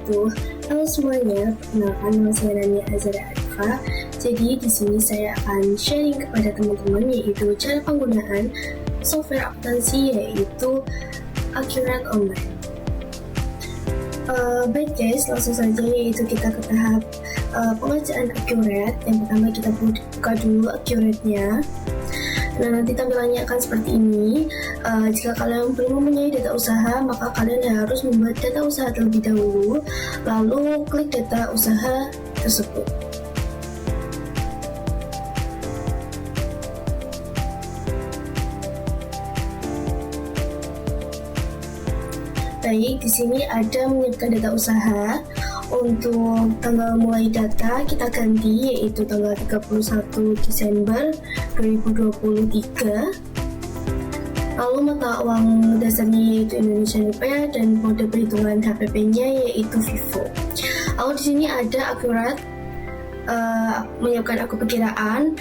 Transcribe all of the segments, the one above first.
yaitu halo semuanya, perkenalkan nama saya Rania Azara Arifa. Jadi di sini saya akan sharing kepada teman-teman yaitu cara penggunaan software akuntansi yaitu Accurate Online. Baik guys, langsung saja yaitu kita ke tahap pembacaan Accurate. Yang pertama kita buka dulu Accurate-nya. Nah, nanti tampilannya akan seperti ini. Jika kalian belum mempunyai data usaha, maka kalian harus membuat data usaha terlebih dahulu, lalu klik data usaha tersebut. Baik, di sini ada menyiapkan data usaha. Untuk tanggal mulai data kita ganti yaitu tanggal 31 Desember 2023. Lalu mata uang dasarnya yaitu Indonesian Rupiah dan mode perhitungan HPP-nya yaitu Vivo. Lalu di sini ada Accurate menyiapkan akun perkiraan.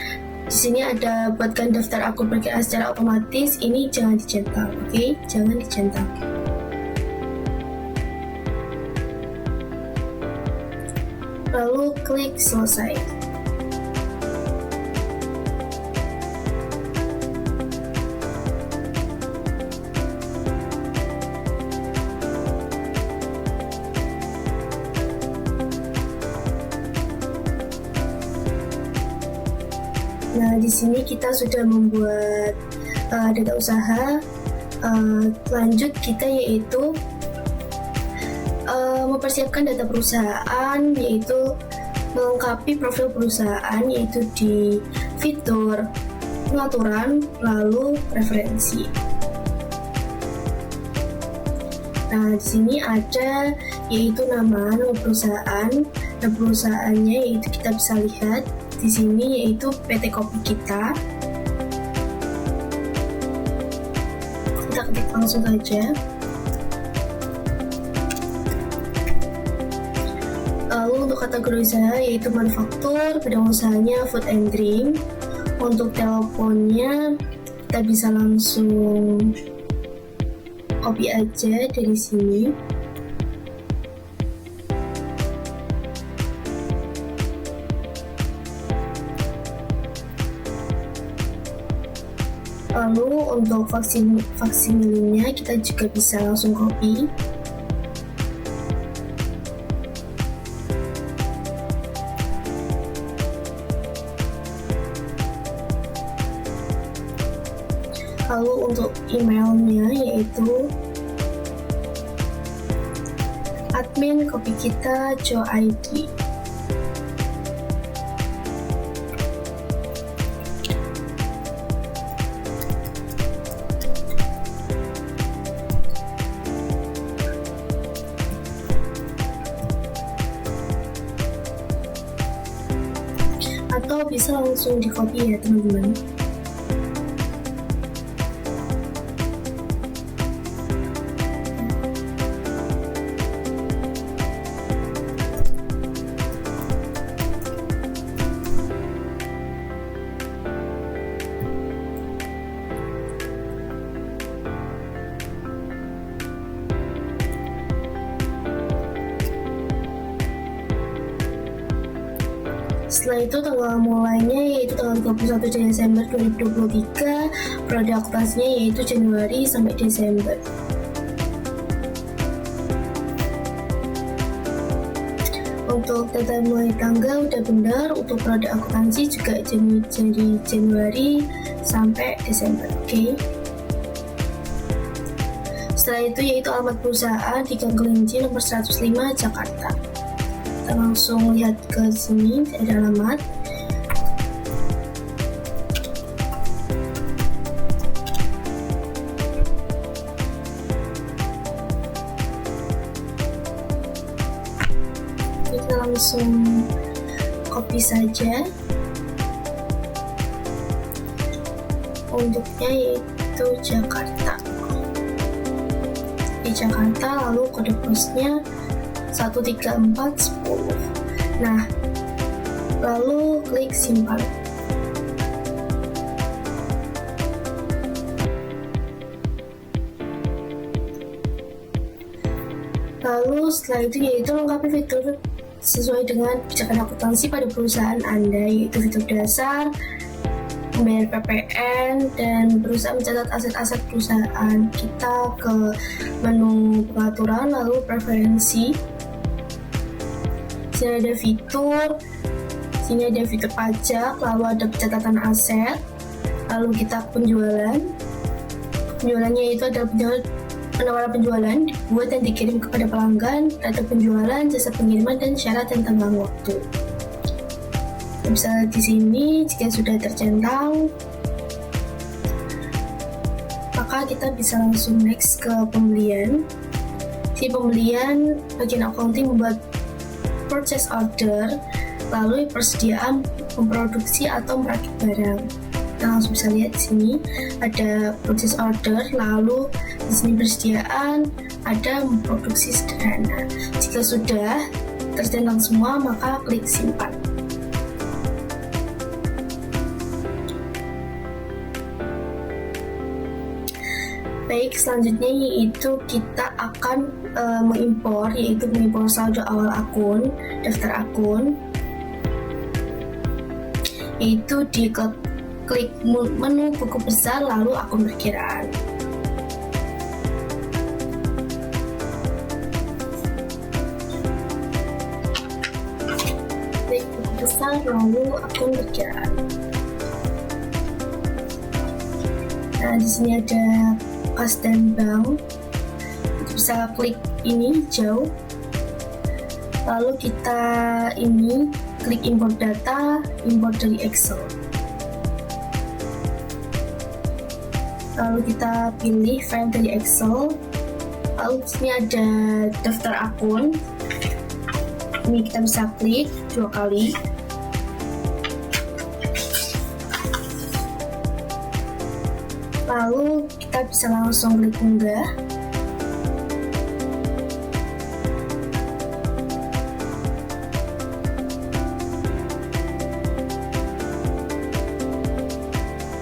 Di sini ada buatkan daftar akun perkiraan secara otomatis. Ini jangan dicetak, oke? Jangan dicetak. Lalu klik selesai. Nah, di sini kita sudah membuat data usaha. Lanjut kita yaitu mempersiapkan data perusahaan, yaitu melengkapi profil perusahaan yaitu di fitur pengaturan lalu preferensi. Nah, di sini ada yaitu nama perusahaan. Nama perusahaannya yaitu kita bisa lihat di sini yaitu PT Kopi kita. Kita ketik langsung saja. Lalu untuk kategori usaha yaitu manufaktur, bidang usahanya food and drink. Untuk teleponnya kita bisa langsung copy aja dari sini. Lalu untuk faksimilenya kita juga bisa langsung copy. Lalu untuk emailnya yaitu admin kopi kita Jo.id. Atau bisa langsung di copy ya teman-teman. Setelah itu tanggal mulainya yaitu tanggal 21 Desember 2023, periode akuntansinya yaitu Januari sampai Desember. Untuk data mulai tanggal udah benar, untuk periode akuntansi juga jadi Januari sampai Desember, oke? Setelah itu yaitu alamat perusahaan di Gang Kelinci nomor 105 Jakarta. Kita langsung lihat ke sini, ada alamat. Kita langsung copy saja. Untuknya yaitu Jakarta. Di Jakarta, lalu kode posnya 13410. Nah, lalu klik simpan. Lalu Lalu setelah itu yaitu lengkapi fitur sesuai dengan kebijakan akuntansi pada perusahaan Anda, yaitu fitur dasar, membayar PPN, dan berusaha mencatat aset-aset perusahaan. Kita ke menu pengaturan, lalu preferensi. Sini ada fitur, sini ada fitur pajak, lalu ada pencatatan aset, lalu kita penjualan. Penjualannya itu adalah penawaran penjualan dibuat dan dikirim kepada pelanggan, data penjualan, jasa pengiriman, dan syarat dan tenggang waktu. Kita bisa lihat di sini jika sudah tercentang, maka kita bisa langsung next ke pembelian. Di pembelian, bagian accounting membuat purchase order, lalu persediaan memproduksi atau merakit barang. Kita langsung bisa lihat di sini ada purchase order, lalu di sini persediaan, ada memproduksi sederhana. Jika sudah tercentang semua, maka klik simpan. Baik, selanjutnya yaitu kita akan mengimpor saldo awal akun, daftar akun, yaitu di klik menu buku besar, lalu akun perkiraan. Klik buku besar, lalu akun perkiraan. Nah, di sini ada kas dan bank. Kita bisa klik ini hijau. Lalu kita klik import data, import dari Excel. Lalu kita pilih file dari Excel. Lalu di sini ada daftar akun. Ini kita bisa klik 2 kali. Lalu kita bisa langsung klik unggah.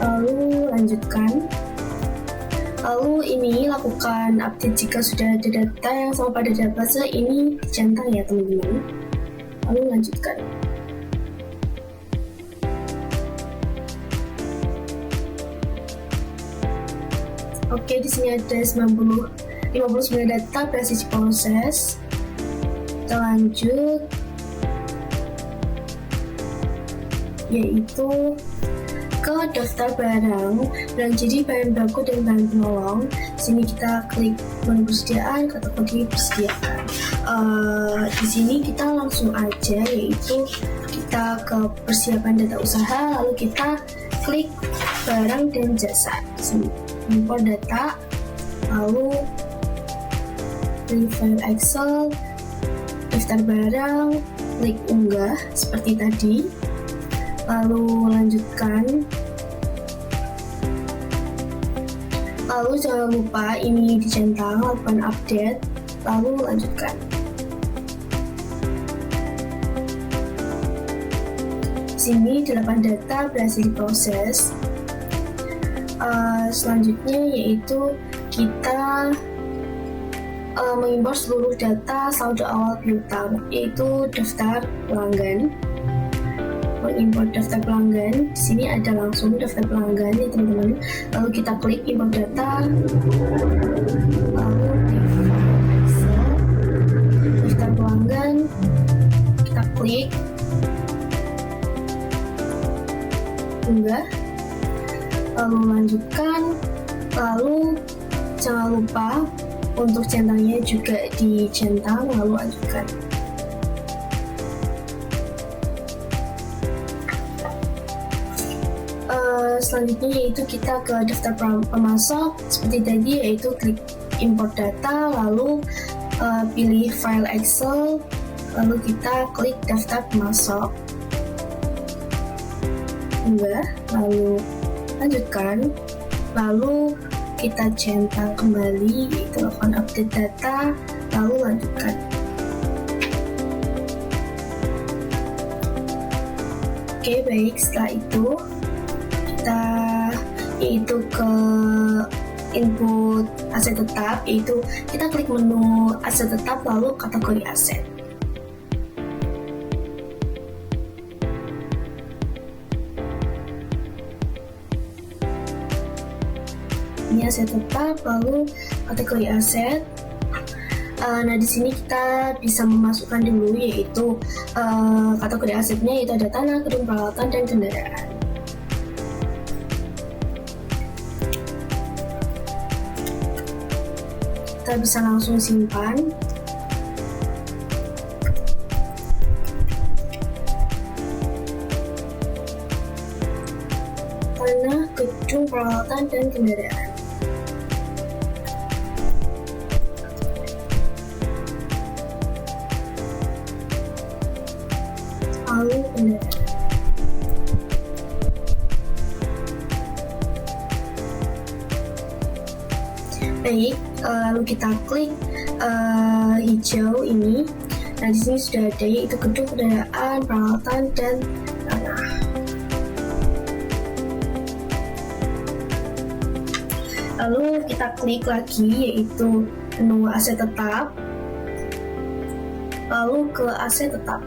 Lalu lanjutkan. Lalu ini lakukan update jika sudah ada data yang sama pada database ini dicentang ya teman-teman. Lalu lanjutkan. Oke, di sini ada 59 data berhasil diproses. Kita lanjut, yaitu ke daftar barang, jadi bahan baku dan bahan penolong. Sini kita klik menu persediaan, kategori persediaan. Di sini kita langsung aja, yaitu kita ke persiapan data usaha, lalu kita klik barang dan jasa. Di sini import data, lalu klik file Excel, daftar barang, klik unggah seperti tadi, lalu lanjutkan. Lalu jangan lupa ini dicentang, lakukan update, lalu lanjutkan. Di sini 8 data berhasil diproses. Selanjutnya yaitu kita mengimpor seluruh data saldo awal piutang, yaitu daftar pelanggan. Mengimpor daftar pelanggan, di sini ada langsung daftar pelanggan ya teman-teman. Lalu kita klik import data, lalu di file Excel, daftar pelanggan, kita klik unggah, lalu lanjutkan. Lalu jangan lupa untuk centangnya juga dicentang, lalu lanjutkan. Selanjutnya yaitu kita ke daftar pemasok seperti tadi, yaitu klik import data, lalu pilih file Excel, lalu kita klik daftar pemasok, unggah, lalu lanjutkan, lalu kita centang kembali, yaitu lakukan update data, lalu lanjutkan. Oke, baik, setelah itu kita yaitu ke input aset tetap, yaitu kita klik menu aset tetap lalu kategori aset. Ini aset tetap lalu kategori aset. Nah, di sini kita bisa memasukkan dulu yaitu kategori asetnya, yaitu ada tanah, gedung, peralatan, dan kendaraan. Kita bisa langsung simpan. Tanah, gedung, peralatan, dan kendaraan. Lalu kendaraan. Baik, lalu kita klik hijau ini. Nah, di sini sudah ada yaitu gedung, kendaraan, peralatan, dan tanah. Lalu kita klik lagi yaitu menu aset tetap, lalu ke aset tetap.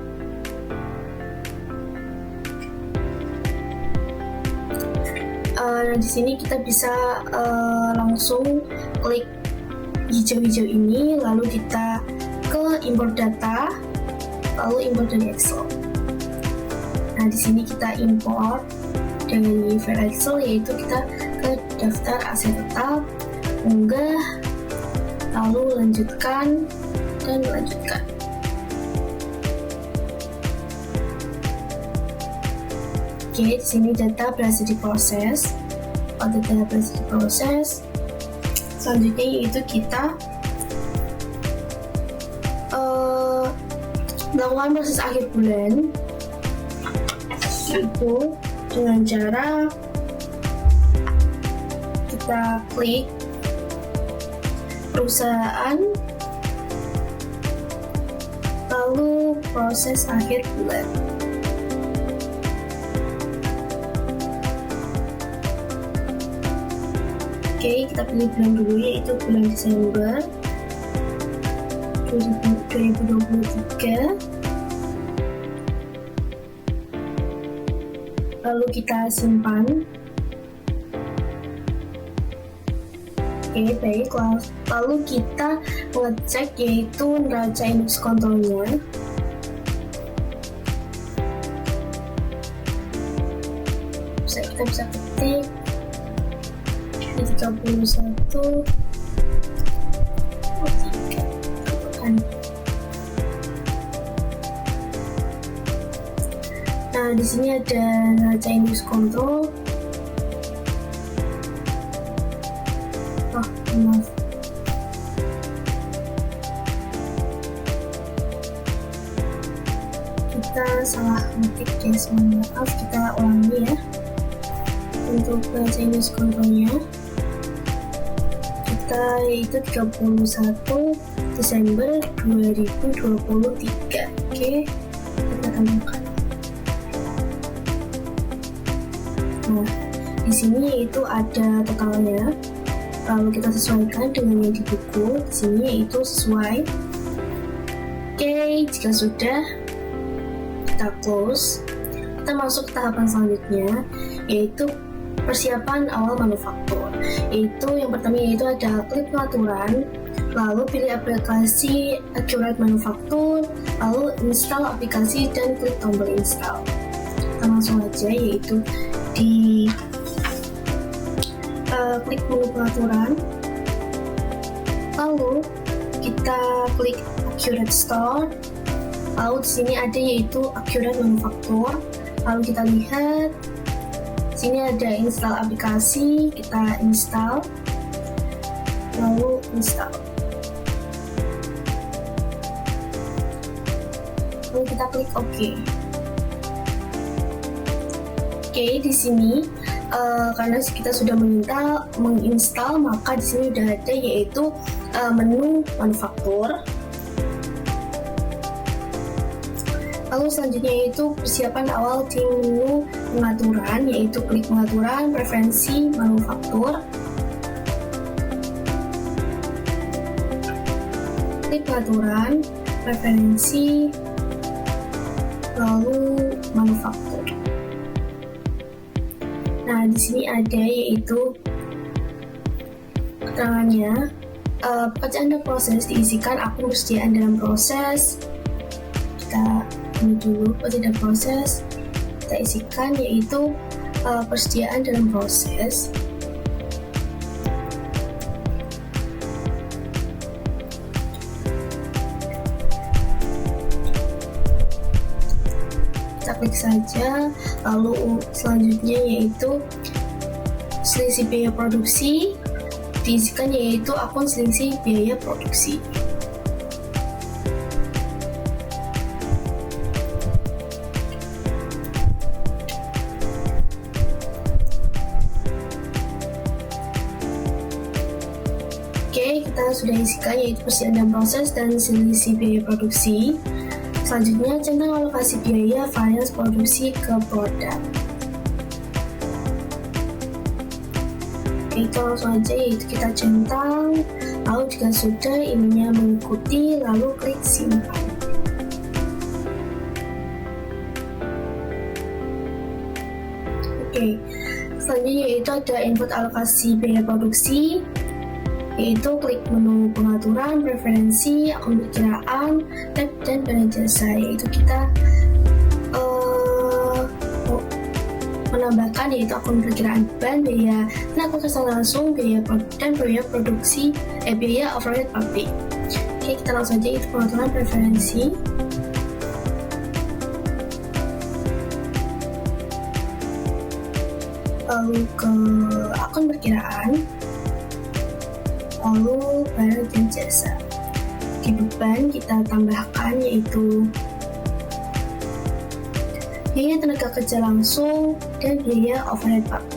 Nah, di sini kita bisa langsung klik hijau-hijau ini, lalu kita ke import data, lalu import dari Excel. Nah, di sini kita import dari file Excel, yaitu kita ke daftar aset tetap, unggah, lalu lanjutkan dan lanjutkan. Oke, di sini data berhasil diproses. Kalau data berhasil diproses, selanjutnya yaitu kita melakukan proses akhir bulan, yaitu dengan cara kita klik perusahaan, lalu proses akhir bulan. Oke, kita pilih bulan dulu yaitu bulan Desember 2023. Lalu kita simpan. Oke, baik. Lalu kita mengecek yaitu neraca indeks kontrolnya. Kita bisa ketik 31 kan. Nah, di sini ada neraca indeks kontrol. Maaf. Kita salah ngetik guys, maaf, kita ulangi ya. Untuk neraca indeks kontrolnya kita yaitu 31 Desember 2023. Oke, kita tambahkan. Nah, di sini itu ada totalnya. Lalu kita sesuaikan dengan yang di buku. Di sini yaitu sesuai. Oke, jika sudah, kita close. Kita masuk ke tahapan selanjutnya, yaitu persiapan awal manufaktur. Yaitu yang pertama yaitu ada klik pengaturan, lalu pilih aplikasi Accurate Manufaktur, lalu install aplikasi dan klik tombol install. Kita langsung aja yaitu di klik menu pengaturan, lalu kita klik Accurate Store, lalu di sini ada yaitu Accurate Manufaktur, lalu kita lihat sini ada install aplikasi, kita install, lalu install, lalu kita klik OK. Oke, di sini karena kita sudah menginstal, maka di sini sudah ada yaitu menu manufaktur. Lalu selanjutnya yaitu persiapan awal di menu pengaturan, yaitu klik pengaturan, preferensi manufaktur. klik pengaturan, preferensi, lalu manufaktur. Nah, di sini ada yaitu keterangannya, pekerjaan dan proses diisikan akun persediaan dalam proses. Kita ini dulu pekerjaan dan proses kita isikan yaitu persediaan dalam proses. Kita klik saja, lalu selanjutnya yaitu selisih biaya produksi diisikan yaitu akun selisih biaya produksi. Oke, kita sudah isikan yaitu persediaan dan proses dan selisih biaya produksi. Selanjutnya, centang alokasi biaya varians produksi ke produk. Oke, itu langsung aja yaitu kita centang, lalu jika sudah emailnya mengikuti, lalu klik simpan. Oke, selanjutnya yaitu ada input alokasi biaya produksi, yaitu klik menu pengaturan, preferensi, akun perkiraan, tab, dan barang jasa, yaitu kita menambahkan yaitu akun perkiraan beban, biaya tenaga kerja langsung, biaya dan biaya produksi, biaya overhead pabrik. Oke, kita langsung aja itu pengaturan preferensi. Lalu ke akun perkiraan, lalu barang dan jasa. Di beban kita tambahkan yaitu biaya tenaga kerja langsung dan biaya overhead pabrik.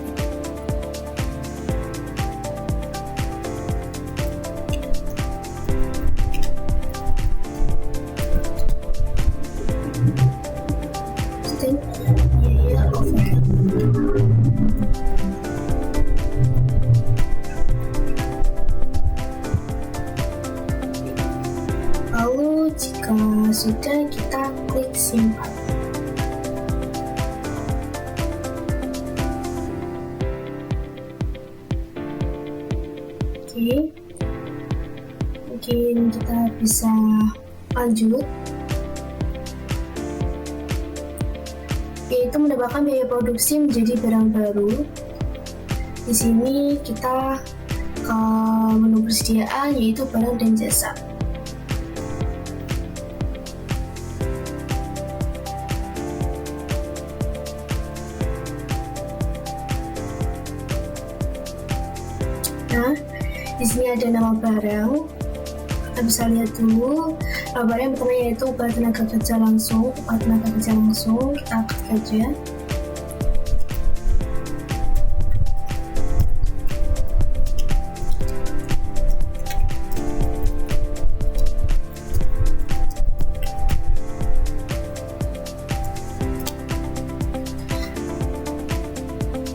Dan biaya overhead. Lalu jika sudah, kita klik simpan. Oke, mungkin kita bisa lanjut, yaitu menambahkan biaya produksi menjadi barang baru. Di sini kita ke menu persediaan yaitu barang dan jasa. Nah, di sini ada nama barang. Kita bisa lihat dulu. Nama barang yang pertama yaitu upah tenaga kerja langsung. Upah tenaga kerja langsung kita klik aja.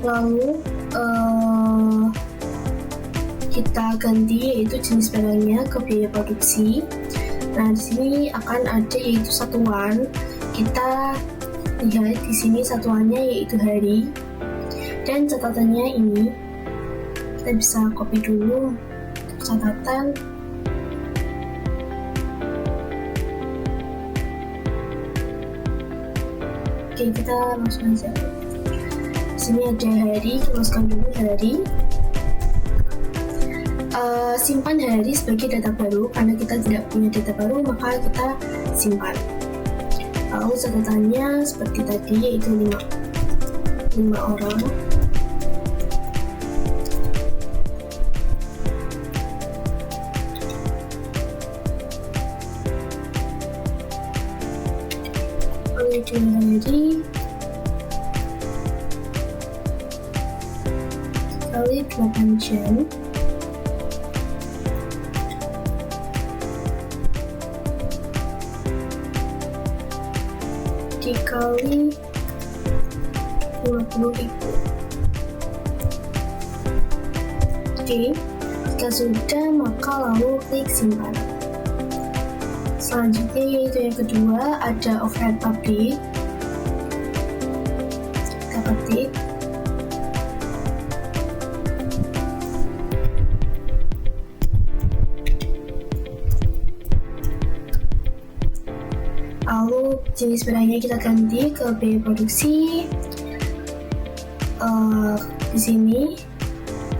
Lalu kita ganti yaitu jenis barangnya ke biaya produksi. Nah, di sini akan ada yaitu satuan. Kita lihat di sini satuannya yaitu hari dan catatannya ini. Kita bisa copy dulu catatan. Oke, kita langsung aja. Di sini ada hari, kita masukkan dulu hari. Simpan hari sebagai data baru, karena kita tidak punya data baru maka kita simpan. Lalu catatannya seperti tadi yaitu 5 orang. Lalu hari kali 8 jam. Dikali 50.000. Oke, jika sudah maka lalu klik simpan. Selanjutnya yaitu yang kedua ada overhead public. Kita ketik. Lalu jenis barangnya kita ganti ke biaya produksi. Di sini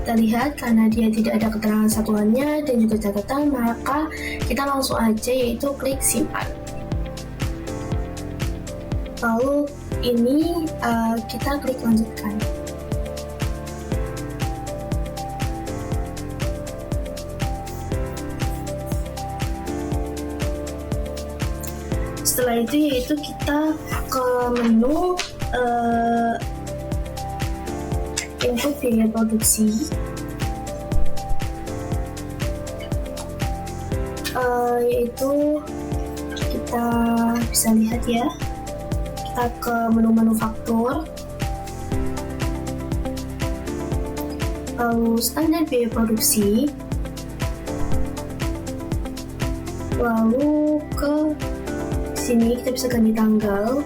kita lihat karena dia tidak ada keterangan satuannya dan juga catatan, maka kita langsung aja yaitu klik simpan. Lalu ini kita klik lanjutkan. Setelah itu yaitu kita ke menu input biaya produksi. Yaitu kita bisa lihat ya, kita ke menu manufaktur, lalu standar biaya produksi, lalu ke sini kita bisa ganti tanggal,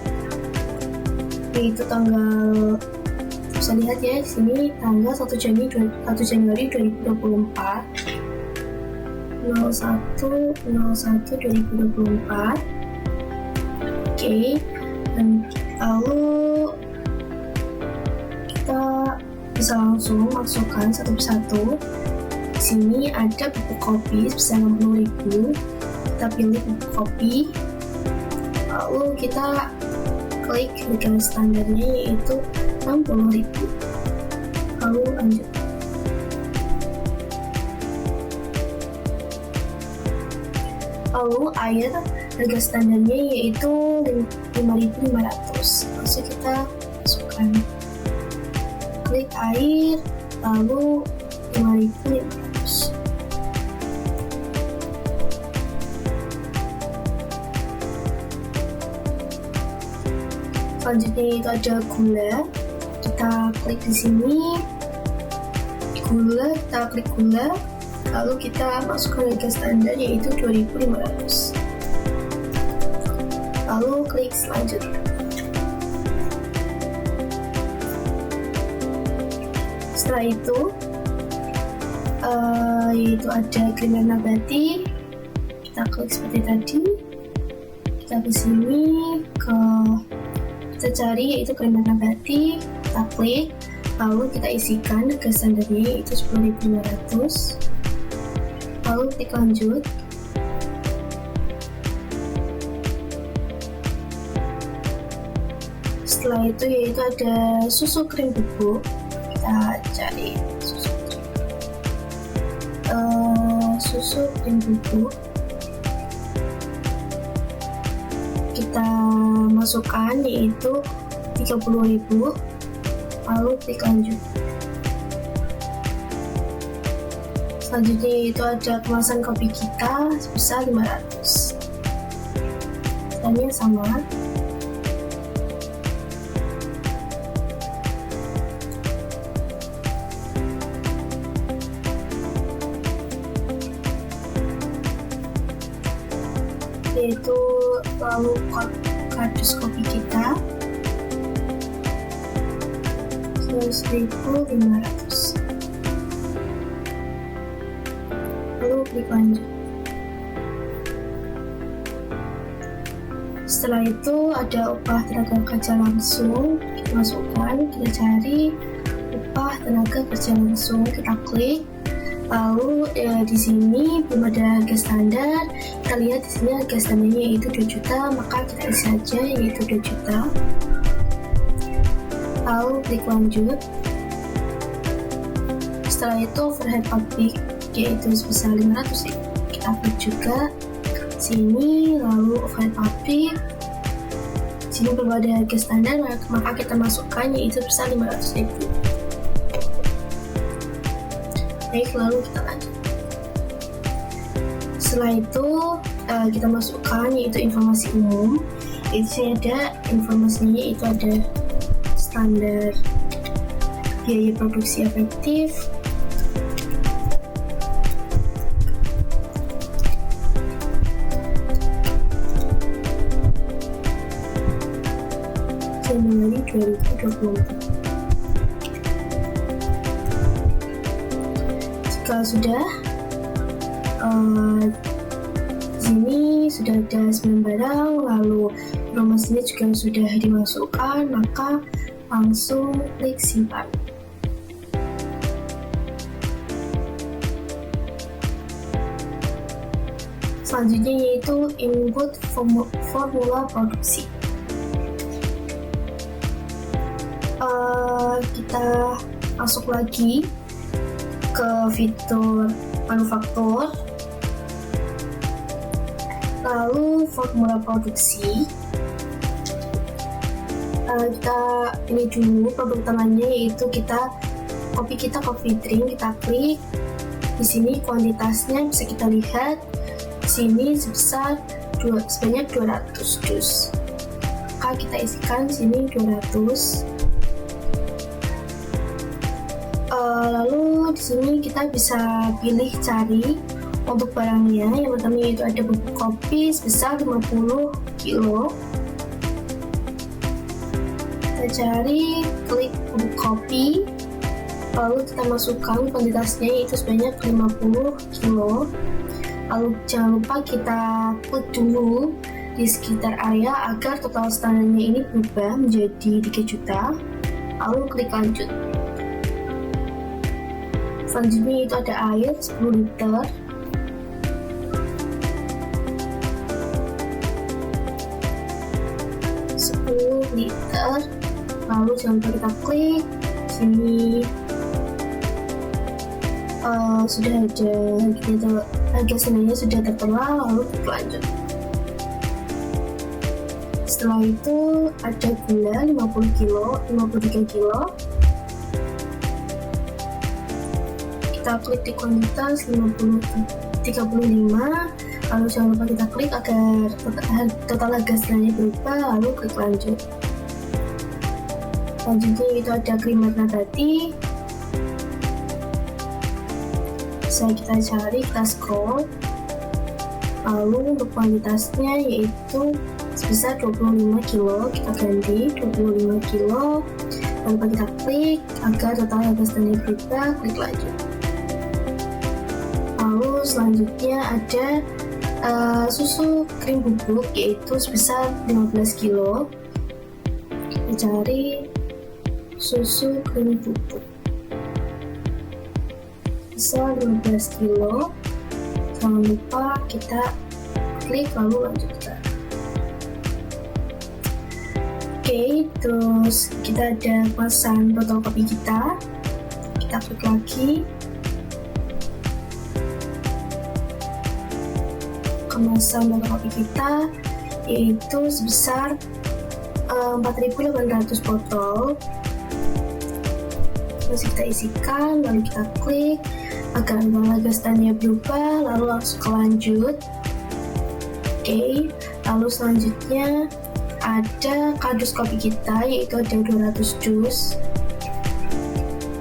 yaitu tanggal, bisa lihat ya di sini tanggal 1 Januari 2024 01/01/2024. Oke, dan lalu kita bisa langsung masukkan satu persatu. Di sini ada buku kopi sebesar 60.000. Kita pilih buku kopi. Lalu kita klik harga standarnya yaitu 60.000. Lalu lanjut. Lalu air harga standarnya yaitu 5.500. Langsung kita masukkan. Klik air, lalu 5.500. Selanjutnya itu ada gula. Kita klik di sini. Gula, kita klik gula. Lalu kita masukkan harga standar yaitu 2.500. Lalu klik selanjutnya. Setelah itu yaitu ada krimer nabati. Kita klik seperti tadi. Kita ke sini, kita cari yaitu krimer nabati. Kita klik, lalu kita isikan harga standarnya yaitu 10.500. Lalu klik lanjut. Setelah itu yaitu ada susu krim bubuk. Kita cari susu krim bubuk. Kita masukkan yaitu 30.000. Lalu klik lanjut. Selanjutnya itu ada kemasan kopi kita sebesar 500. Caranya sama. Yaitu lalu kardus kopi kita 100.500. Lalu klik lanjut. Setelah itu ada upah tenaga kerja langsung, kita masukkan, kita cari upah tenaga kerja langsung, kita klik. Lalu di sini belum ada harga standar. Kita lihat di sini harga standarnya yaitu 2 juta, maka kita isi saja yaitu 2 juta. Lalu klik lanjut. Setelah itu overhead public yaitu sebesar 500.000. Kita klik juga sini, lalu overhead public. Sini belum ada harga standar, maka kita masukkan yaitu sebesar 500.000. Baik, lalu kita lanjut. Setelah itu kita masukkan yaitu informasi umum. Di sini ada informasinya yaitu ada standar biaya produksi efektif, Januari 2024. Jika sudah, di sini sudah ada 9 barang, lalu informasinya juga sudah dimasukkan, maka langsung klik simpan. Selanjutnya yaitu input formula produksi. Kita masuk lagi ke fitur manufaktur, lalu formula produksi. Kita pilih dulu produk utamanya, yaitu coffee drink. Kita klik di sini, kuantitasnya bisa kita lihat di sini sebanyak 200 dus. Maka kita isikan di sini 200. Lalu di sini kita bisa pilih cari untuk barangnya. Yang pertama yaitu ada bubuk kopi sebesar 50 kilo. Kita cari, klik bubuk kopi, lalu kita masukkan kuantitasnya yaitu sebanyak 50 kilo. Lalu jangan lupa kita klik dulu di sekitar area agar total standarnya ini berubah menjadi 3 juta. Lalu klik lanjut. Selanjutnya itu ada air 10 liter. Lalu jangan lupa kita klik sini. Sudah ada harga senilainya sudah tertera, lalu klik lanjut. Setelah itu ada gula 53 kilo. Kita klik di kuantitas 35, lalu jangan lupa kita klik agar total harga senilainya berubah, lalu klik lanjut. Selanjutnya itu ada krim nabati. Bisa kita cari, kita scroll, lalu untuk kuantitasnya yaitu sebesar 25 kilo, kita ganti 25 kilo, lalu kita klik agar total harga standar berubah, klik lanjut. Lalu selanjutnya ada susu krim bubuk yaitu sebesar 15 kilo. Kita cari susu krim bubuk sebesar 15 kilo. Jangan lupa kita klik lalu lanjutkan. Oke, terus kita ada kemasan botol kopi kita. Kita klik lagi. Kemasan botol kopi kita yaitu sebesar 4.800 botol. Terus kita isikan, lalu kita klik agar harga standarnya berubah, lalu langsung ke lanjut. Oke, lalu selanjutnya ada kardus kopi kita yaitu ada 200 dus.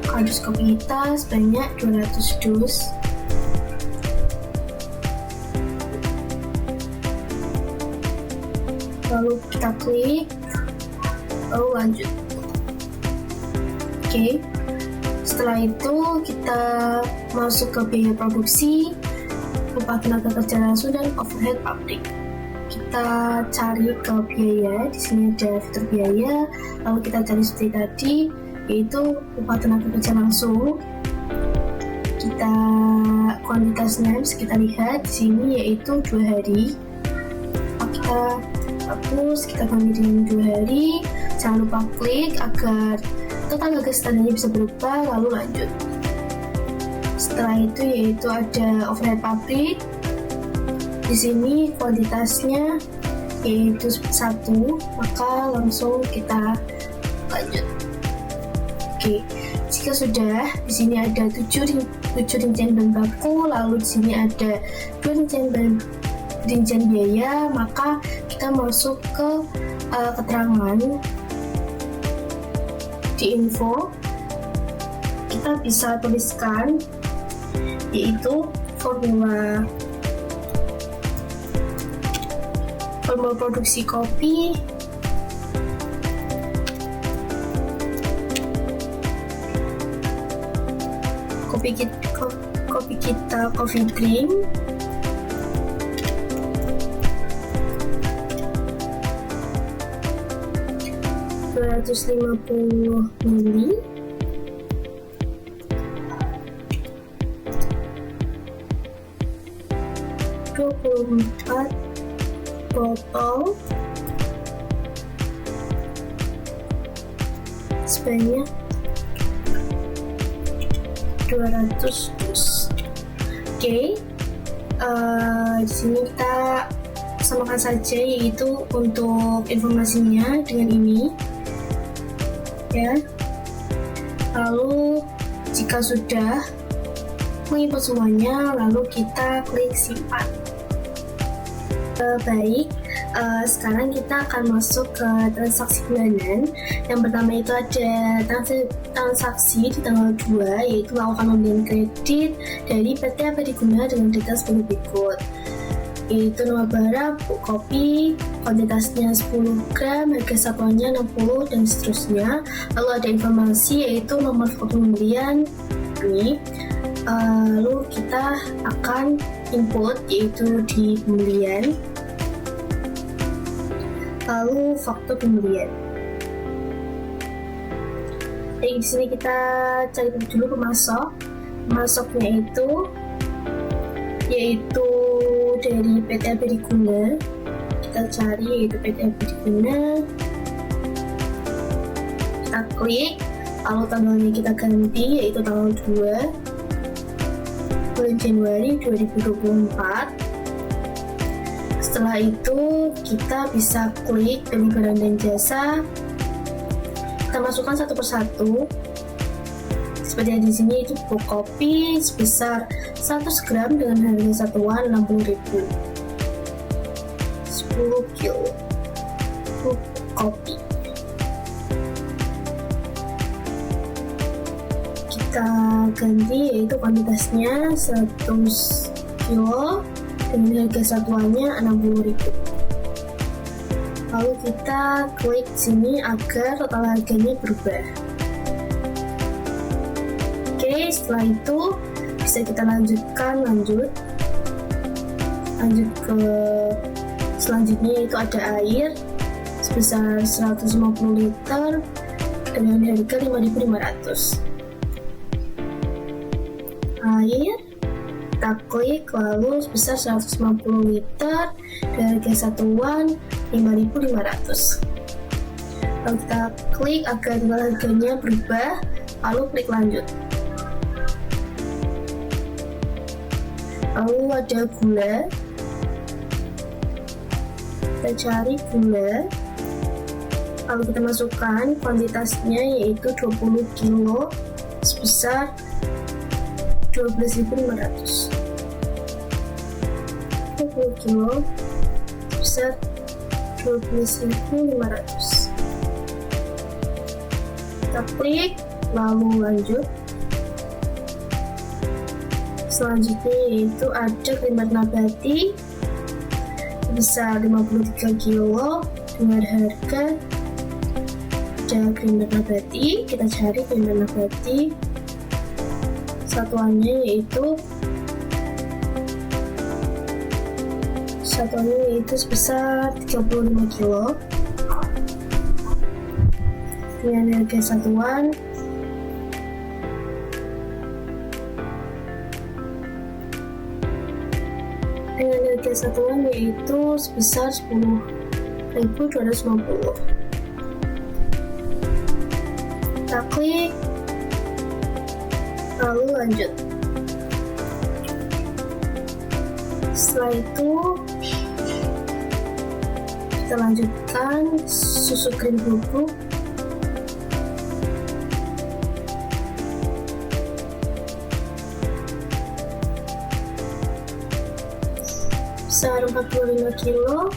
Kardus kopi kita sebanyak 200 dus. Lalu kita klik, lalu lanjut. Oke, setelah itu kita masuk ke biaya produksi, upah tenaga kerja langsung dan overhead pabrik. Kita cari ke biaya, di sini ada fitur biaya, lalu kita cari seperti tadi, yaitu upah tenaga kerja langsung. Kita kuantitasnya bisa kita lihat di sini yaitu 2 hari. Kita hapus, kita ganti dengan 2 hari. Jangan lupa klik agar total harga standarnya bisa berubah, lalu lanjut. Setelah itu yaitu ada overhead pabrik. Di sini kuantitasnya yaitu 1, maka langsung kita lanjut. Oke, jika sudah, di sini ada 7 rincian bahan baku, lalu di sini ada 2 rincian biaya, maka kita masuk ke keterangan di info. Kita bisa tuliskan yaitu formula produksi kopi kopi kita coffee cream. (250 ml). (24 botol sebanyak 200 dus. Oke, di sini kita samakan saja, yaitu untuk informasinya dengan ini ya. Lalu jika sudah menginput semuanya, lalu kita klik simpan. Baik, sekarang kita akan masuk ke transaksi bulanan. Yang pertama itu ada transaksi di tanggal 2, yaitu melakukan pembelian kredit dari PT Abadi Guna dengan detail sebagai berikut, yaitu nama barang, kopi, kuantitasnya 10 gram, harga satuannya 60, dan seterusnya. Lalu ada informasi yaitu nomor foto pembelian ini. Lalu kita akan input, yaitu di pembelian, lalu faktur pembelian. Jadi di sini kita cari dulu pemasok. Pemasoknya yaitu dari PT Abadi Guna. Kita cari yaitu PT Abadi Guna. Kita klik, lalu tanggalnya kita ganti yaitu tanggal 2 bulan Januari 2024. Setelah itu kita bisa klik pilih barang dan jasa. Kita masukkan satu persatu. Seperti yang di sini itu bubuk kopi sebesar 100 gram dengan harga satuan 60.000. 10 kilo bubuk kopi. Kita ganti yaitu kuantitasnya 100 kilo dengan harga satuannya 60.000. Lalu kita klik sini agar total harganya berubah. Oke, setelah itu bisa kita lanjut ke selanjutnya, yaitu ada air sebesar 150 liter dengan harga 5.500. Air, kita klik, lalu sebesar 150 liter dan harga satuan 5.500. Lalu kita klik agar harganya berubah, lalu klik lanjut. Lalu ada gula, kita cari gula, lalu kita masukkan kuantitasnya yaitu 20 kilo sebesar 12.500. 20 kilo sebesar 12.500. Kita klik, lalu lanjut. Selanjutnya yaitu ada krimbat nabati sebesar 53 kilo dengan harga. Ada krimbat nabati, kita cari krimbat nabati. Satuannya yaitu sebesar 35 kilo dengan harga satuan yaitu sebesar 10.250. Kita klik, lalu lanjut. Setelah itu kita lanjutkan susu krim bubuk besar 45 kilo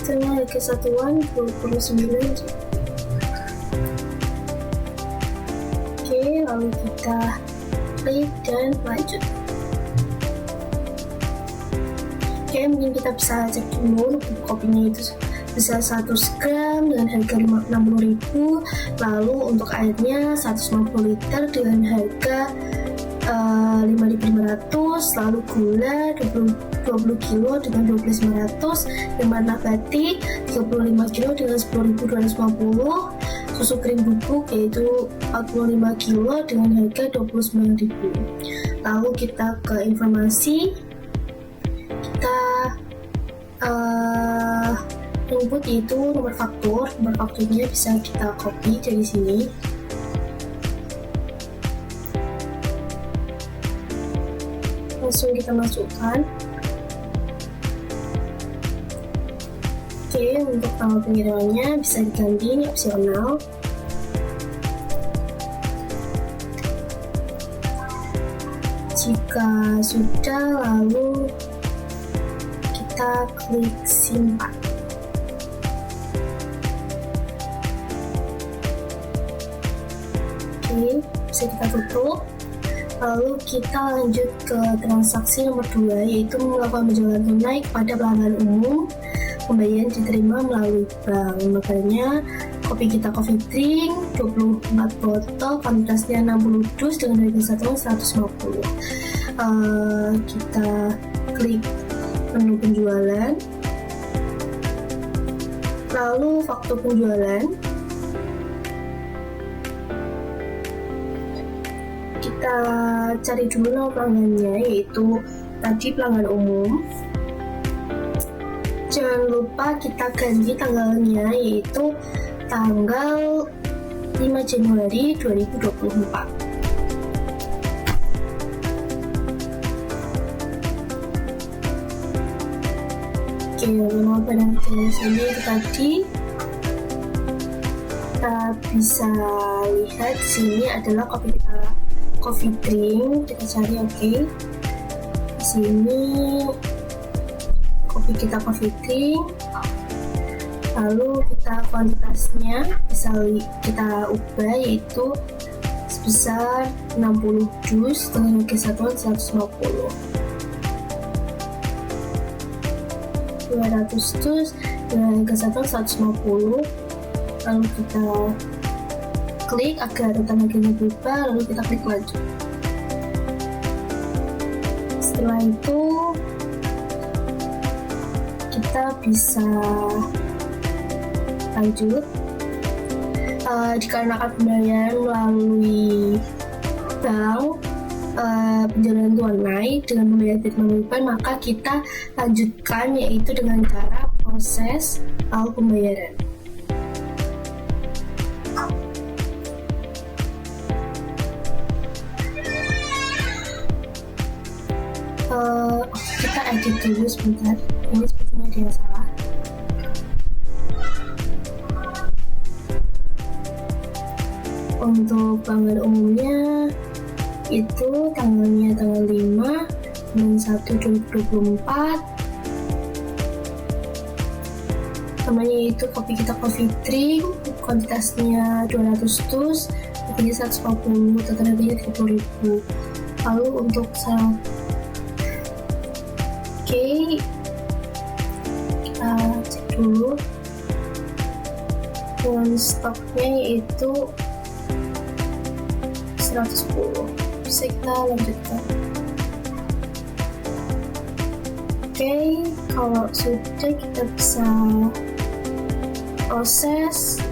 dengan harga satuan 29. Oke, lalu kita klik dan lanjut. Oke, mungkin kita bisa cek dulu bubuk kopinya itu sebesar 100 gram dengan harga 60.000. Lalu untuk airnya 150 liter dengan harga 5.500. Lalu gula 20 kilo dengan 12.500. Lemak nabati 35 kilo dengan 10.250. Susu krim bubuk yaitu 45 kilo dengan harga 29.000. Lalu kita ke informasi. Kita input yaitu nomor faktur. Nomor fakturnya bisa kita copy dari sini. Langsung kita masukkan. Oke, untuk tanggal pengirimannya bisa diganti, ini opsional. Jika sudah, lalu kita klik simpan. Oke, bisa kita tutup. Lalu kita lanjut ke transaksi nomor 2, yaitu melakukan penjualan tunai kepada pelanggan umum. Pembayaran diterima melalui bank. Makanya kopi kita coffee drink 24 botol, kuantitasnya 60 dus dengan harga satuan 150. Kita klik menu penjualan, lalu faktur penjualan. Kita cari dulu nama pelanggannya, yaitu tadi pelanggan umum. Jangan lupa kita ganti tanggalnya, yaitu tanggal 5 Januari 2024. Oke, nama barang sini itu tadi. Kita bisa lihat di sini adalah kopi kita coffee drink. Kita cari, oke. Di sini kopi kita coffee drink. Lalu kita kuantitasnya bisa kita ubah, yaitu sebesar 60 dus dengan harga satuan 150. 200 dus dengan harga satuan 150. Lalu kita klik agar rutan harganya berubah, lalu kita klik lanjut. Setelah itu kita bisa lanjut. Dikarenakan pembayaran melalui bank, penjualan tunai dengan pembayaran tidak melalui bank, maka kita lanjutkan, yaitu dengan cara proses lalu pembayaran. Kita edit dulu sebentar, ini sepertinya ada yang salah. Untuk pelanggan umumnya itu tanggalnya tanggal 5 bulan 1 2024. Namanya itu kopi kita coffee drink, kuantitasnya 200 dus, harganya 140, total harganya 30.000. Lalu untuk oke, kita cek dulu. Dan stoknya yaitu 110. Bisa kita lanjutkan. Oke, kalau sudah kita bisa proses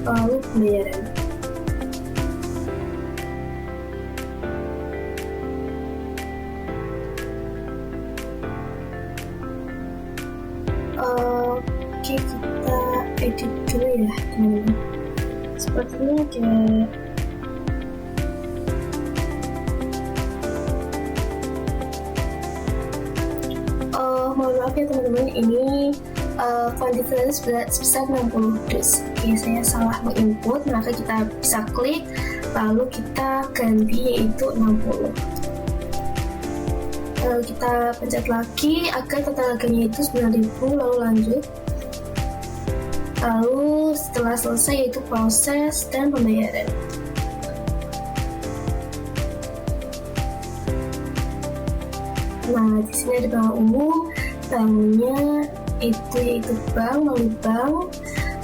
lalu pembayaran. Oke, kita edit dulu ya teman-teman. Sepertinya ada mohon maaf ya teman-teman, ini kuantitas sebesar 60 dus. Oke, saya salah menginput, maka kita bisa klik lalu kita ganti, yaitu 60. Lalu kita pencet lagi agar total harganya itu 9.000, lalu lanjut. Lalu setelah selesai yaitu proses dan pembayaran. Nah, di sini ada bank umum, banknya itu yaitu bank, melalui bank.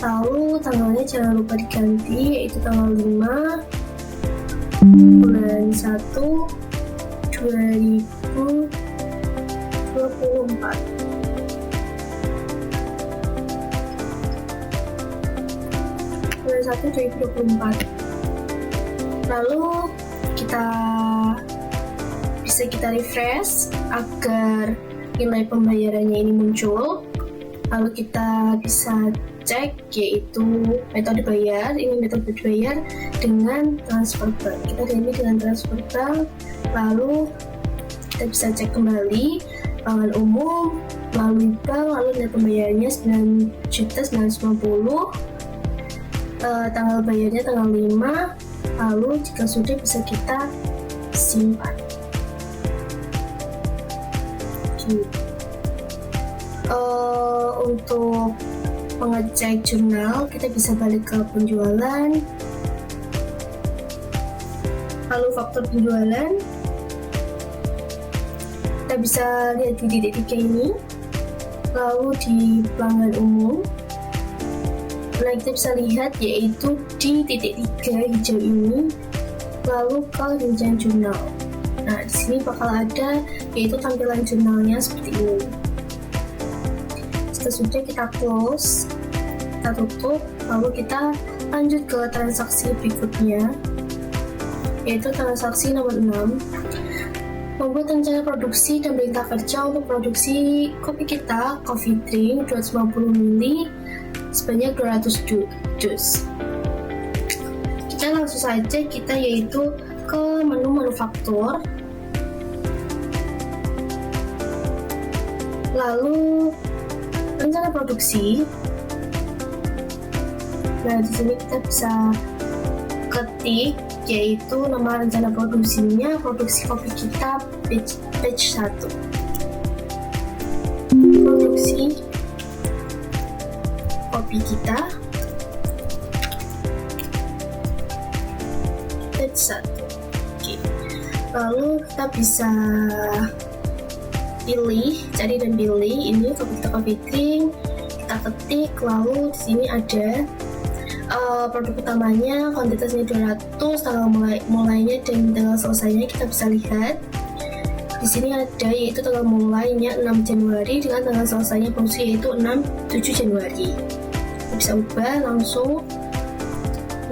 Lalu tanggalnya jangan lupa diganti, yaitu tanggal 5 bulan 1 2024. Bulan 1 2024. Lalu bisa kita refresh agar nilai pembayarannya ini muncul. Lalu kita bisa cek yaitu metode bayar. Ini metode bayar dengan transfer bank. Kita ganti dengan transfer bank. Lalu kita bisa cek kembali bank umum melalui bank. Lalu nilai pembayarannya 9.990. Tanggal bayarnya tanggal 5. Lalu jika sudah bisa kita simpan. Untuk mengecek jurnal, kita bisa balik ke penjualan, lalu faktur penjualan. Kita bisa lihat di titik 3 ini, lalu di pelanggan umum. Nah, kita bisa lihat yaitu di titik 3 hijau ini, lalu ke rincian jurnal. Nah, di sini bakal ada yaitu tampilan jurnalnya seperti ini. Jika sudah, kita close, kita tutup, lalu kita lanjut ke transaksi berikutnya, yaitu transaksi nomor 6. Membuat rencana produksi dan perintah kerja untuk produksi kopi kita, coffee drink 250 ml sebanyak 200 dus. Kita langsung saja yaitu ke menu manufaktur, lalu rencana produksi. Nah, di sini kita bisa ketik yaitu nama rencana produksinya, produksi kopi kita batch 1. Produksi kopi kita batch 1. Oke. Lalu kita bisa cari dan pilih ini kopi drink, kita ketik, lalu di sini ada produk utamanya, kuantitasnya 200, tanggal mulainya dan tanggal selesainya kita bisa lihat. Di sini ada yaitu tanggal mulainya 6 Januari dengan tanggal selesainya produksi yaitu 7 Januari. Kita bisa ubah langsung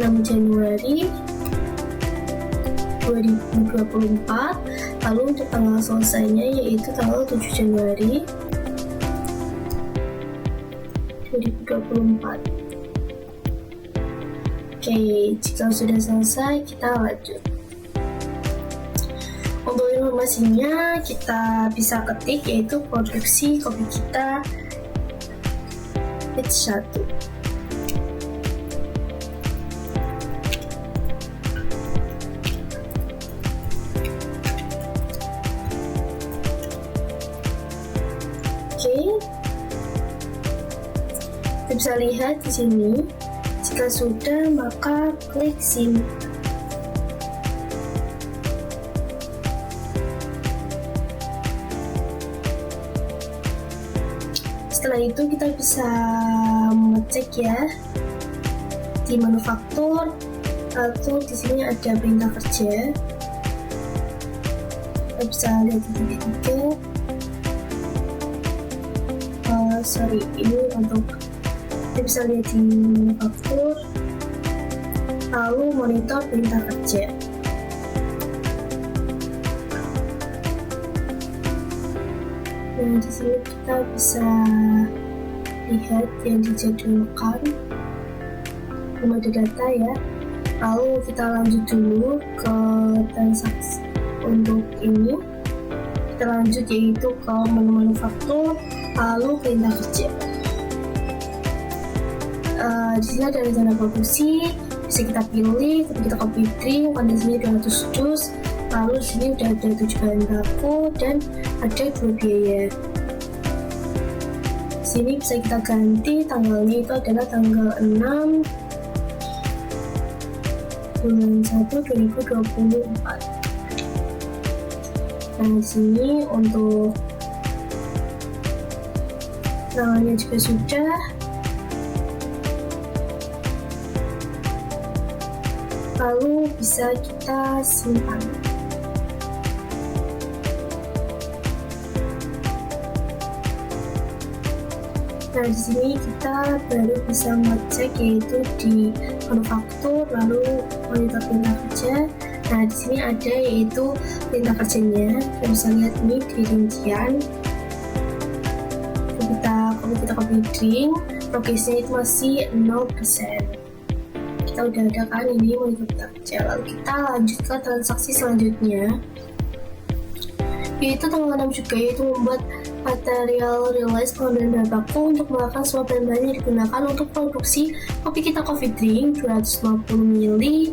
6 Januari 2024. Lalu untuk tanggal selesainya yaitu tanggal 7 Januari 2024. Oke, jika sudah selesai kita lanjut. Untuk informasinya kita bisa ketik yaitu produksi kopi kita batch 1. Kita bisa lihat di sini. Jika sudah, maka klik simpan. Setelah itu kita bisa mengecek ya di manufaktur. Lalu di sini ada perintah kerja. Kita bisa lihat di titik 3. Ini untuk kita bisa lihat di manufaktur, lalu monitor perintah kerja. Dan di sini kita bisa lihat yang dijadwalkan, belum ada data ya. Lalu kita lanjut dulu ke transaksi. Untuk ini kita lanjut yaitu ke menu manufaktur, lalu perintah kerja. Di sini ada rencana produksi, bisa kita pilih, kita copy drink, kuantitasnya 200 dus. Lalu di sini udah ada 7 bahan baku dan ada 2 biaya. Di sini bisa kita ganti tanggalnya itu adalah tanggal 6 bulan 1 2024. Nah, di sini untuk keterangannya juga sudah. Lalu bisa kita simpan. Nah, di sini kita baru bisa ngecek yaitu di manufaktur, lalu monitor perintah kerja. Nah, di sini ada yaitu perintah kerjanya. Kita bisa lihat ini di rincian. Kalau kita copy drink, progresnya itu masih 0%. Kita udah ada kan ini monitor perintah kerja. Lalu kita lanjut ke transaksi selanjutnya, yaitu tanggal 6 juga, yaitu membuat material release pengambilan bahan baku untuk melakukan semua bahan-bahan yang digunakan untuk produksi kopi kita coffee drink 250 ml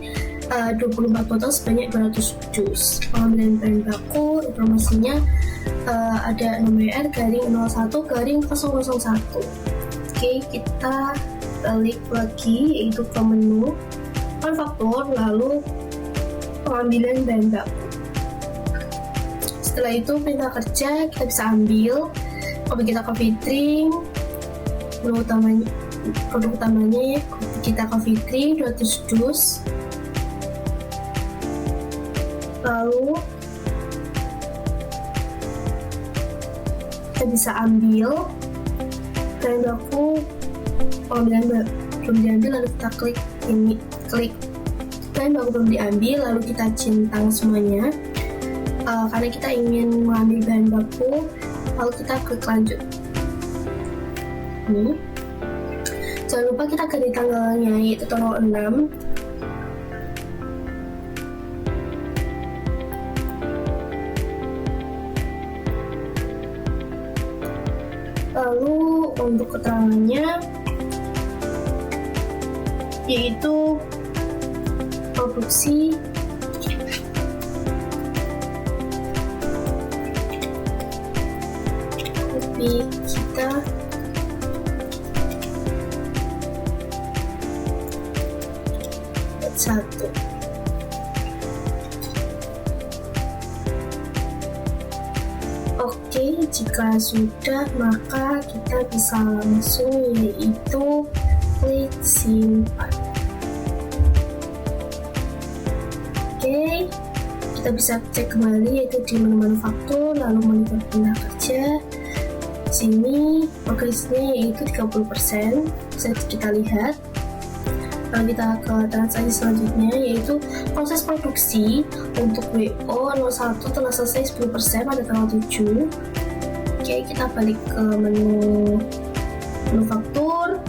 24 botol sebanyak 200 jus. Pengambilan bahan baku informasinya ada nomor R/01/001. Oke, kita balik lagi yaitu ke menu manufaktur, lalu pengambilan bahan baku. Setelah itu perintah kerja kita bisa ambil kopi kita coffee drink, produk utamanya kopi kita coffee drink 200 dus. Lalu kita bisa ambil bahan baku pengambilan belum diambil, lalu kita klik bahan baku belum diambil, lalu kita centang semuanya. Karena kita ingin mengambil bahan baku, lalu kita klik lanjut. Ini jangan lupa kita ganti tanggalnya yaitu tanggal 6. Lalu untuk keterangannya yaitu produksi kopi kita satu. Oke, jika sudah maka kita bisa langsung yaitu klik simpan. Oke, kita bisa cek kembali yaitu di menu manufaktur, lalu monitor perintah kerja. Sini progresnya yaitu 30%, bisa kita lihat. Lalu kita ke transaksi selanjutnya yaitu proses produksi untuk WO01 telah selesai 10% pada tanggal 7. Oke, kita balik ke menu manufaktur,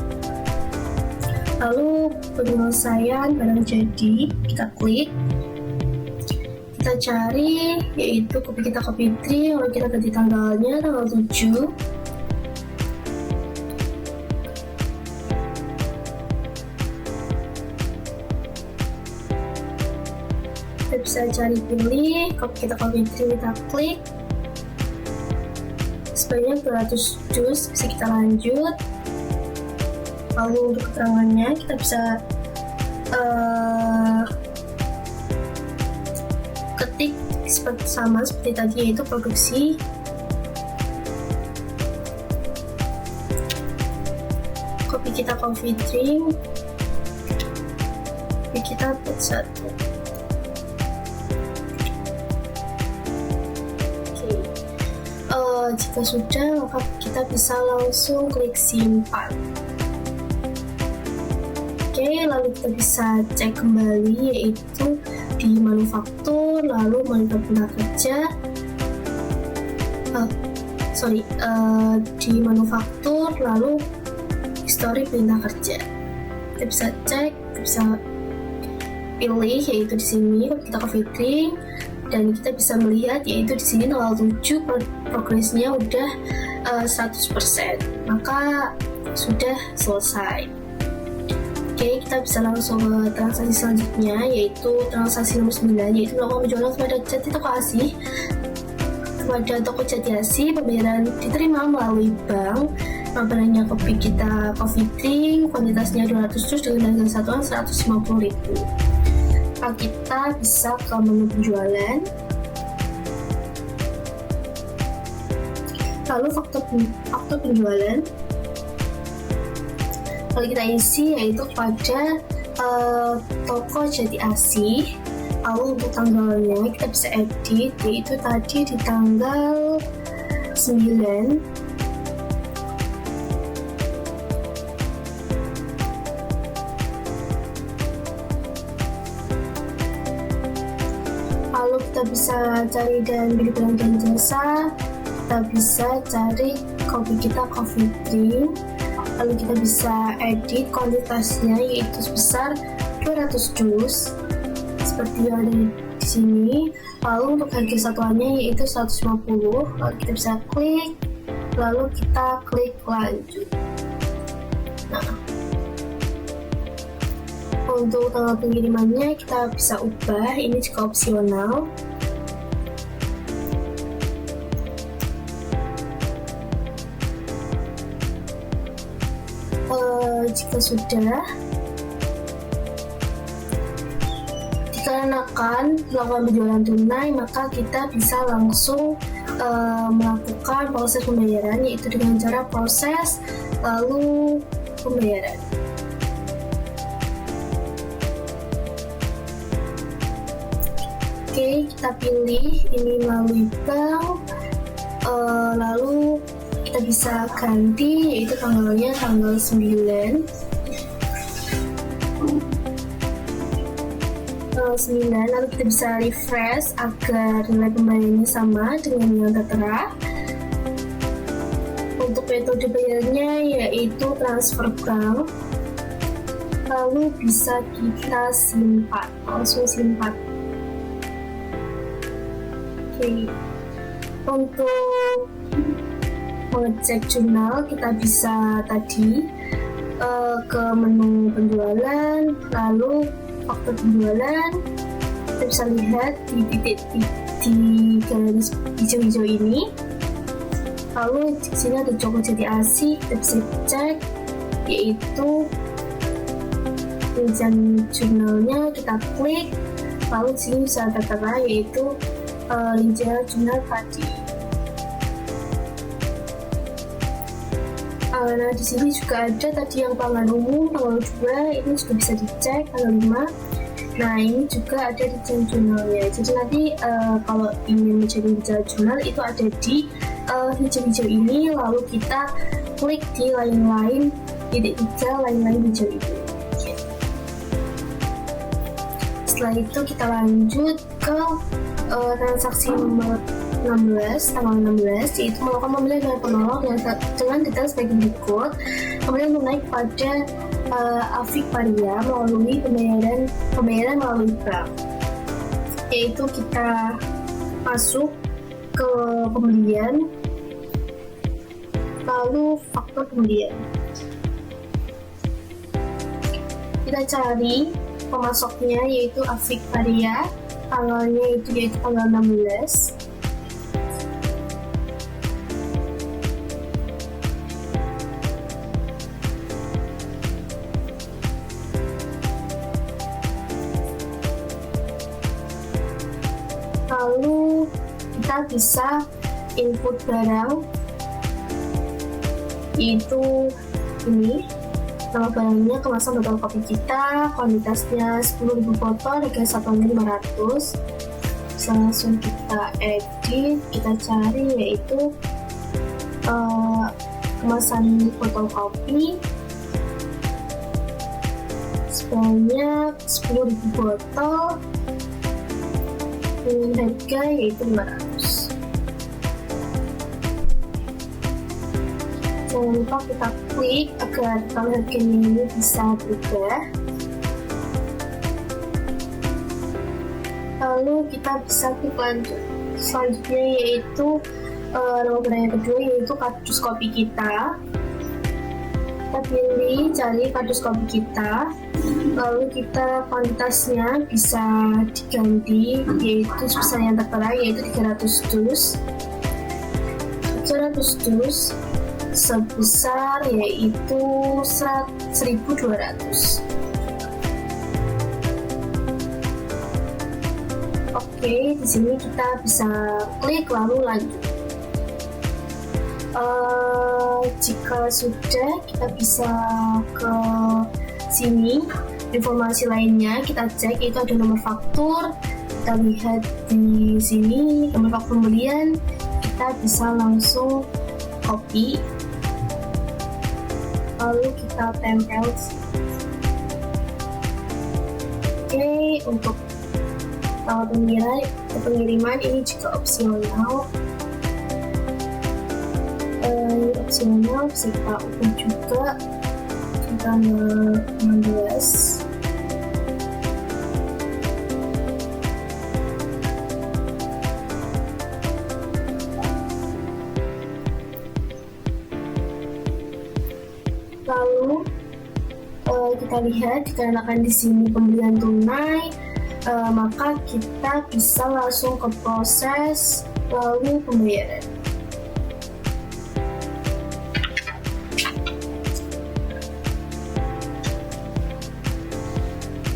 lalu penyelesaian barang jadi kita klik, kita cari yaitu kopi kita coffee drink, lalu kita ganti tanggalnya tanggal 7. Kita bisa cari pilih kopi kita coffee drink, kita klik sebanyak 200 jus, bisa kita lanjut. Lalu untuk keterangannya kita bisa ketik sama seperti tadi yaitu produksi kopi kita coffee drink, kopi kita buat 1. Jika sudah, maka kita bisa langsung klik simpan. Oke, lalu kita bisa cek kembali yaitu di manufaktur, lalu monitor perintah kerja. Di manufaktur, lalu histori perintah kerja. Kita bisa cek, kita bisa pilih yaitu di sini kita coffee drink. Dan kita bisa melihat yaitu di sini tanggal 7 progresnya udah 100%, maka sudah selesai. Oke, kita bisa langsung ke transaksi selanjutnya yaitu transaksi nomor 9, yaitu melakukan penjualan kepada Jati Toko Asih. Kepada Toko Jati Asih, pembayaran diterima melalui bank. Pembayarannya kopi kita coffee drink, kuantitasnya 200 dus dengan harga satuan 150.000. Kita bisa ke menu penjualan, lalu faktur penjualan. lalu kita isi yaitu pada toko Jati Asih. Lalu untuk tanggalnya kita bisa edit, yaitu tadi di tanggal 9. Lalu kita bisa cari dan beli barang dan jasa, kita bisa cari kopi kita Coffee Dream. Lalu kita bisa edit kuantitasnya yaitu sebesar 200 dus seperti yang ada di sini. Lalu untuk harga satuannya yaitu 150. Lalu kita bisa klik, lalu kita klik lanjut. Nah, untuk tanggal pengirimannya kita bisa ubah, ini juga opsional. Jika sudah, dikarenakan melakukan penjualan tunai, maka kita bisa langsung melakukan proses pembayaran, yaitu dengan cara proses lalu pembayaran. Oke, kita pilih ini melalui bank, lalu kita bisa ganti yaitu tanggalnya tanggal 9. Lalu kita bisa refresh agar nilai pembayarannya sama dengan yang tertera. Untuk metode bayarnya yaitu transfer bank, lalu bisa kita simpan, langsung simpan. Oke, untuk mengecek jurnal kita bisa tadi ke menu penjualan, lalu faktur penjualan. Kita bisa lihat di titik di garis hijau-hijau ini. Lalu di sini ada Toko Jati Asih, kita bisa cek yaitu rincian jurnalnya, kita klik, lalu di sini bisa tertera yaitu rincian jurnal tadi. Nah, di sini juga ada tadi yang pelanggan umum tanggal 2, ini juga bisa dicek tanggal 5. Nah, ini juga ada di jurnalnya. Jadi nanti kalau ingin menjadi rincian jurnal itu ada di hijau-hijau ini, lalu kita klik di lain-lain titik 3 lain-lain hijau itu. Okay. Setelah itu kita lanjut ke transaksi nomor 16, tanggal 16, yaitu melakukan pembelian dengan penolong dengan detail sebagai berikut. Kemudian naik pada Afik Paria melalui pembayaran melalui bank, yaitu kita masuk ke pembelian, lalu faktur pembelian. Kita cari pemasoknya yaitu Afik Paria, tanggalnya yaitu tanggal 16. Lalu kita bisa input barang, yaitu ini nama barangnya, kemasan botol kopi kita, kuantitasnya 10.000 botol, harga satuannya 500. Bisa langsung kita edit, kita cari yaitu kemasan botol kopi sebanyak 10.000 botol dengan harga yaitu 500. Jangan lupa kita klik agar kalau harganya ini bisa berubah. Lalu kita bisa klik lanjut. Selanjutnya yaitu nomor barang yang kedua yaitu kardus kopi kita. Kita pilih cari kardus kopi kita, lalu kita kuantitasnya bisa diganti yaitu sebesar yang tertera yaitu 300 dus sebesar yaitu 1.200. Oke, di sini kita bisa klik lalu lanjut. Jika sudah, kita bisa ke sini. Informasi lainnya kita cek, itu ada nomor faktur. Kita lihat di sini nomor faktur pembelian. Kita bisa langsung copy, lalu kita tempel. Oke, untuk tanggal pengiriman ini juga opsional. Opsional bisa kita open juga tanggal 16. Lalu kita lihat dikarenakan di sini pembelian tunai, maka kita bisa langsung ke proses lalu pembayaran.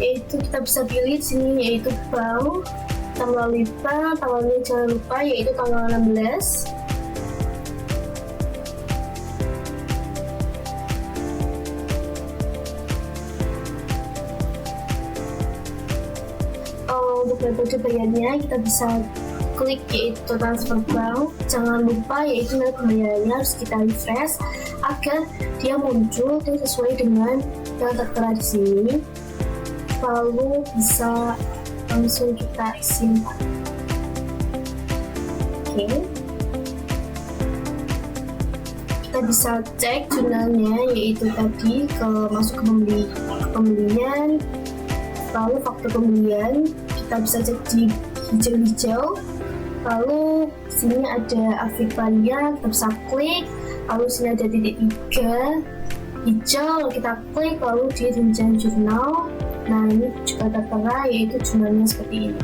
Yaitu kita bisa pilih di sini, yaitu bank, tanggal lupa, tanggalnya jangan lupa, yaitu tanggal 16. Untuk metode bayarnya kita bisa klik yaitu transfer bank, jangan lupa yaitu metode pembayarannya harus kita refresh agar dia muncul sesuai dengan yang tertera di sini, lalu bisa langsung kita simpan. Oke, kita bisa cek jurnalnya, yaitu tadi masuk ke pembelian, lalu faktur pembelian kita bisa cek di hijau-hijau, lalu sini ada Afrik Varia, kita bisa klik, lalu sini ada titik 3 hijau, lalu kita klik, lalu di rincian jurnal. Nah, ini juga tertera yaitu jurnalnya seperti ini.